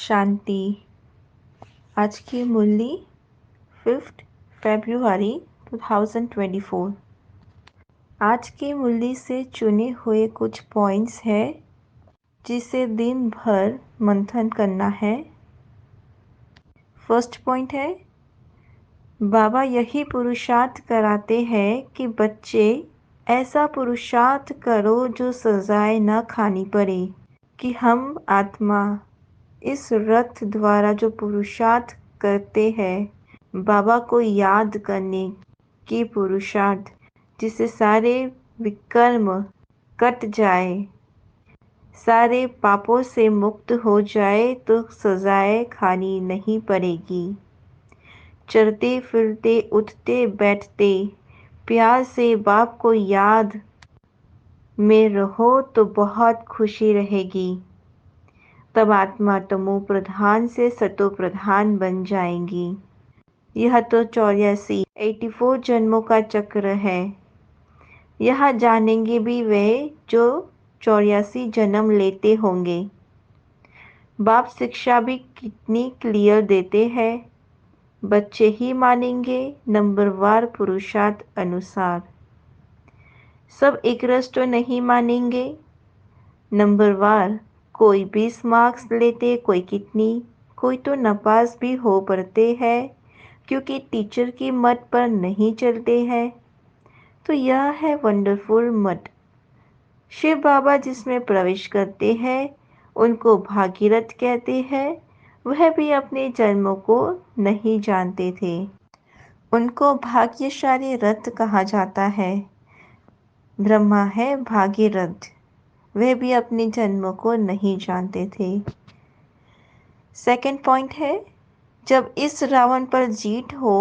शांति। आज की मुरली 5 फरवरी 2024। आज की मुरली से चुने हुए कुछ पॉइंट्स हैं जिसे दिन भर मंथन करना है। फर्स्ट पॉइंट है, बाबा यही पुरुषार्थ कराते हैं कि बच्चे ऐसा पुरुषार्थ करो जो सजाएं न खानी पड़े, कि हम आत्मा इस रथ द्वारा जो पुरुषार्थ करते हैं बाबा को याद करने की पुरुषार्थ, जिससे सारे विकर्म कट जाए, सारे पापों से मुक्त हो जाए, तो सजाएं खानी नहीं पड़ेगी। चलते फिरते उठते बैठते प्यार से बाप को याद में रहो तो बहुत खुशी रहेगी। तब आत्मा तमो प्रधान से सतो प्रधान बन जाएंगी। यह तो 84 जन्मों का चक्र है। यह जानेंगे भी वे जो 84 जन्म लेते होंगे। बाप शिक्षा भी कितनी क्लियर देते हैं, बच्चे ही मानेंगे नंबरवार पुरुषार्थ अनुसार। सब एक रस तो नहीं मानेंगे नंबरवार, कोई 20 मार्क्स लेते, कोई कितनी, कोई तो नापास भी हो पड़ते हैं क्योंकि टीचर की मत पर नहीं चलते हैं। तो यह है वंडरफुल मत। शिव बाबा जिसमें प्रवेश करते हैं उनको भागीरथ कहते हैं। वह भी अपने जन्मों को नहीं जानते थे। उनको भाग्यशाली रथ कहा जाता है। ब्रह्मा है भागीरथ, वे भी अपने जन्मों को नहीं जानते थे। सेकंड पॉइंट है, जब इस रावण पर जीत हो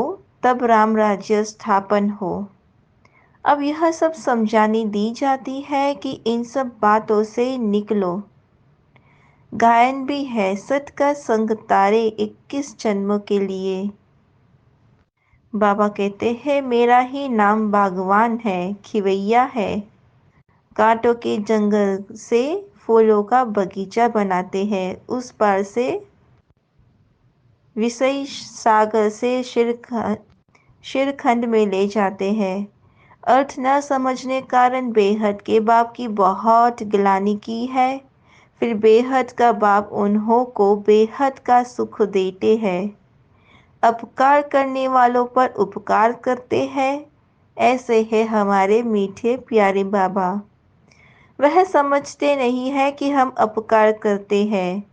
तब राम राज्य स्थापन हो। अब यह सब समझानी दी जाती है कि इन सब बातों से निकलो। गायन भी है, सत का संग तारे 21 जन्मों के लिए। बाबा कहते हैं मेरा ही नाम बागवान है, खिवैया है। कांटों के जंगल से फूलों का बगीचा बनाते हैं, उस पार से विषय सागर से शिरखंड में ले जाते हैं। अर्थ न समझने कारण बेहद के बाप की बहुत गिलानी की है, फिर बेहद का बाप उन्हों को बेहद का सुख देते हैं। अपकार करने वालों पर उपकार करते हैं। ऐसे है हमारे मीठे प्यारे बाबा। वह समझते नहीं है कि हम अपकार करते हैं।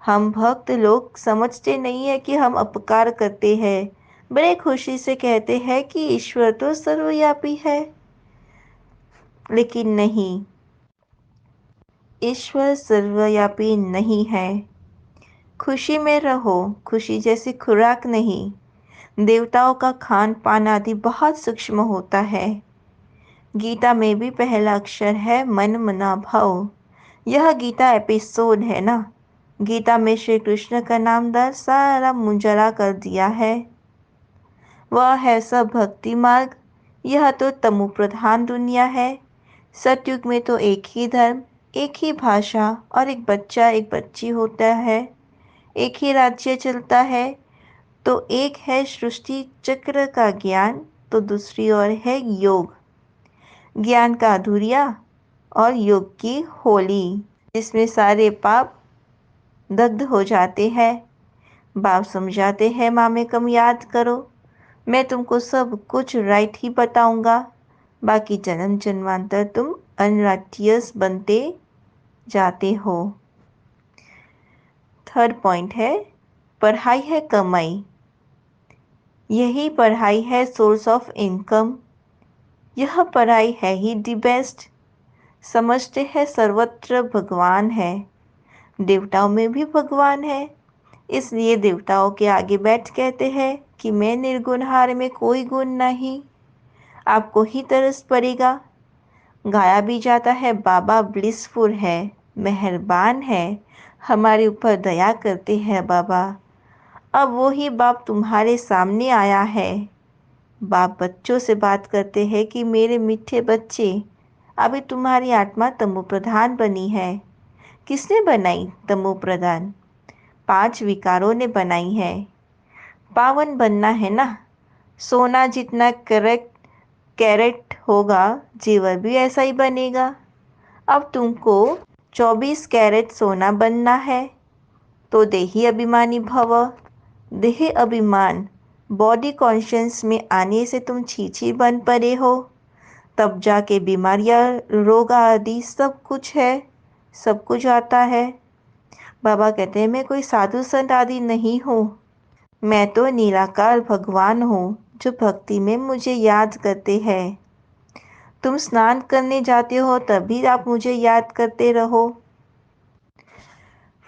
हम भक्त लोग समझते नहीं है कि हम अपकार करते हैं। बड़े खुशी से कहते हैं कि ईश्वर तो सर्वव्यापी है, लेकिन नहीं, ईश्वर सर्वव्यापी नहीं है। खुशी में रहो, खुशी जैसी खुराक नहीं। देवताओं का खान पान आदि बहुत सूक्ष्म होता है। गीता में भी पहला अक्षर है मन मना भाव। यह गीता एपिसोड है ना। गीता में श्री कृष्ण का नामदार सारा मुंजरा कर दिया है। वह है सब भक्ति मार्ग। यह तो तमो प्रधान दुनिया है। सतयुग में तो एक ही धर्म, एक ही भाषा और एक बच्चा एक बच्ची होता है। एक ही राज्य चलता है। तो एक है सृष्टि चक्र का ज्ञान, तो दूसरी ओर है योग। ज्ञान का अधूरिया और योग की होली, जिसमें सारे पाप दग्ध हो जाते हैं। बाप समझाते हैं मामे कम याद करो, मैं तुमको सब कुछ राइट ही बताऊंगा, बाकी जन्म जन्मांतर तुम अनराइटियस बनते जाते हो। थर्ड पॉइंट है, पढ़ाई है कमाई। यही पढ़ाई है सोर्स ऑफ इनकम। यह पढ़ाई है ही दी बेस्ट। समझते हैं सर्वत्र भगवान है। देवताओं में भी भगवान है, इसलिए देवताओं के आगे बैठ कहते हैं कि मैं निर्गुणहार में कोई गुण नहीं, आपको ही तरस पड़ेगा। गाया भी जाता है बाबा ब्लिसफुल है, मेहरबान है, हमारे ऊपर दया करते हैं बाबा। अब वही बाप तुम्हारे सामने आया है। बाप बच्चों से बात करते हैं कि मेरे मीठे बच्चे, अभी तुम्हारी आत्मा तमो प्रधान बनी है। किसने बनाई तमो प्रधान? 5 विकारों ने बनाई है। पावन बनना है ना, सोना जितना कैरेट होगा, जेवर भी ऐसा ही बनेगा। अब तुमको 24 कैरेट सोना बनना है, तो देही अभिमानी भव। देह अभिमान बॉडी कॉन्शियस में आने से तुम छीछी बन पड़े हो, तब जाके बीमारियां, रोग आदि सब कुछ है, सब कुछ आता है। बाबा कहते हैं मैं कोई साधु संत आदि नहीं हूँ, मैं तो निराकार भगवान हूँ जो भक्ति में मुझे याद करते हैं। तुम स्नान करने जाते हो तभी आप मुझे याद करते रहो।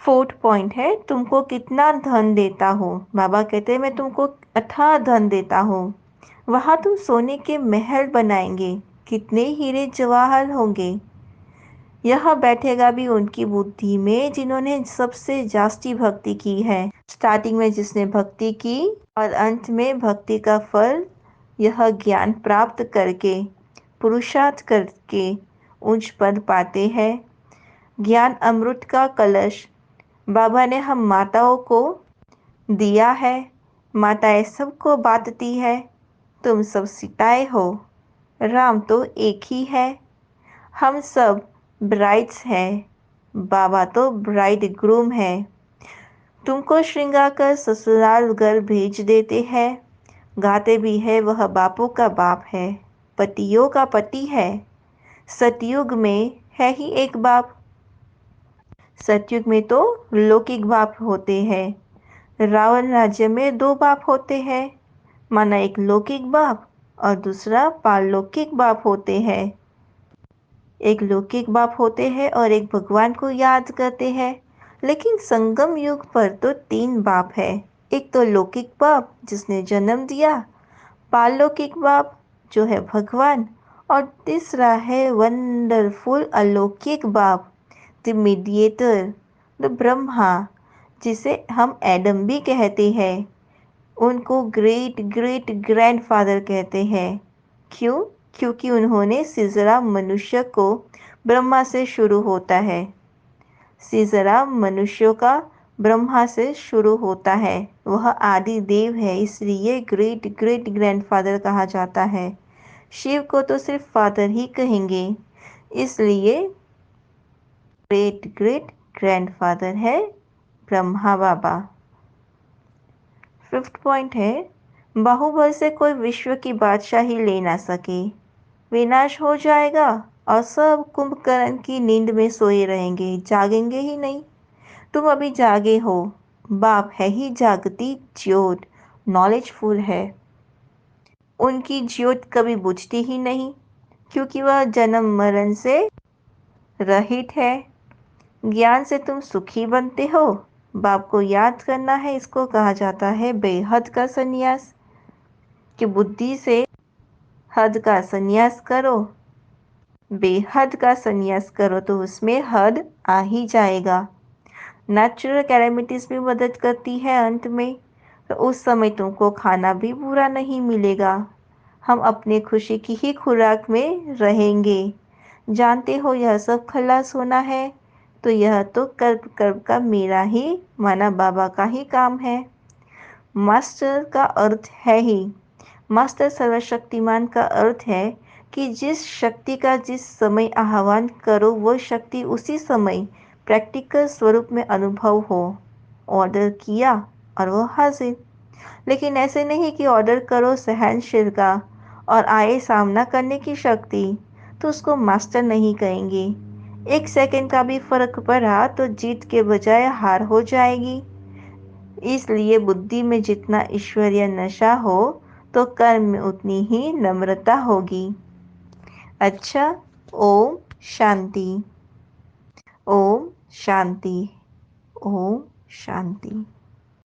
4th पॉइंट है, तुमको कितना धन देता हूँ। बाबा कहते हैं मैं तुमको अथाह धन देता हूँ। वहाँ तुम सोने के महल बनाएंगे, कितने हीरे जवाहर होंगे। यह बैठेगा भी उनकी बुद्धि में जिन्होंने सबसे जास्ती भक्ति की है। स्टार्टिंग में जिसने भक्ति की और अंत में भक्ति का फल यह ज्ञान प्राप्त करके, पुरुषार्थ करके उच्च पद पाते हैं। ज्ञान अमृत का कलश बाबा ने हम माताओं को दिया है। माताएं सबको बांटती है। तुम सब सीताएं हो, राम तो एक ही है। हम सब ब्राइड्स हैं, बाबा तो ब्राइड ग्रूम है। तुमको श्रृंगार कर ससुराल घर भेज देते हैं। गाते भी है वह बापू का बाप है, पतियों का पति है। सतयुग में है ही एक बाप। सतयुग में तो लौकिक बाप होते हैं। रावण राज्य में 2 बाप होते हैं, माना एक लौकिक बाप और दूसरा पारलौकिक बाप होते हैं। एक लौकिक बाप होते हैं और एक भगवान को याद करते हैं। लेकिन संगम युग पर तो 3 बाप है। एक तो लौकिक बाप जिसने जन्म दिया, पारलौकिक बाप जो है भगवान, और तीसरा है वंडरफुल अलौकिक बाप, द मीडिएटर, द ब्रह्मा, जिसे हम एडम भी कहते हैं। उनको ग्रेट ग्रेट ग्रैंडफादर कहते हैं। क्यों? क्योंकि उन्होंने सिजरा मनुष्य को ब्रह्मा से शुरू होता है। सिजरा मनुष्यों का ब्रह्मा से शुरू होता है। वह आदि देव है, इसलिए ग्रेट ग्रेट ग्रैंडफादर कहा जाता है। शिव को तो सिर्फ फादर ही कहेंगे, इसलिए ग्रेट ग्रेट ग्रैंडफादर है ब्रह्मा बाबा। 5th पॉइंट है, बाहुबल से कोई विश्व की बादशाही ले ना सके। विनाश हो जाएगा और सब कुंभकर्ण की नींद में सोए रहेंगे, जागेंगे ही नहीं। तुम अभी जागे हो, बाप है ही जागती ज्योत, नॉलेजफुल है। उनकी ज्योत कभी बुझती ही नहीं, क्योंकि वह जन्म मरण से रहित है। ज्ञान से तुम सुखी बनते हो। बाप को याद करना है, इसको कहा जाता है बेहद का संन्यास। कि बुद्धि से हद का संन्यास करो, बेहद का संन्यास करो तो उसमें हद आ ही जाएगा। नेचुरल कैलेमिटीज भी मदद करती है अंत में, तो उस समय तुमको खाना भी बुरा नहीं मिलेगा। हम अपने खुशी की ही खुराक में रहेंगे। जानते हो यह सब खलास होना है, तो यह तो कर्म कर्म का मेरा ही माना बाबा का ही काम है। मास्टर का अर्थ है ही, मास्टर सर्वशक्तिमान का अर्थ है कि जिस शक्ति का जिस समय आह्वान करो वो शक्ति उसी समय प्रैक्टिकल स्वरूप में अनुभव हो। ऑर्डर किया और वो हाजिर। लेकिन ऐसे नहीं कि ऑर्डर करो सहनशील का और आए सामना करने की शक्ति, तो उसको मास्टर नहीं कहेंगे। 1 सेकंड का भी फर्क पड़ा तो जीत के बजाय हार हो जाएगी। इसलिए बुद्धि में जितना ईश्वरीय नशा हो तो कर्म में उतनी ही नम्रता होगी। अच्छा, ओम शांति। ओम शांति। ओम शांति।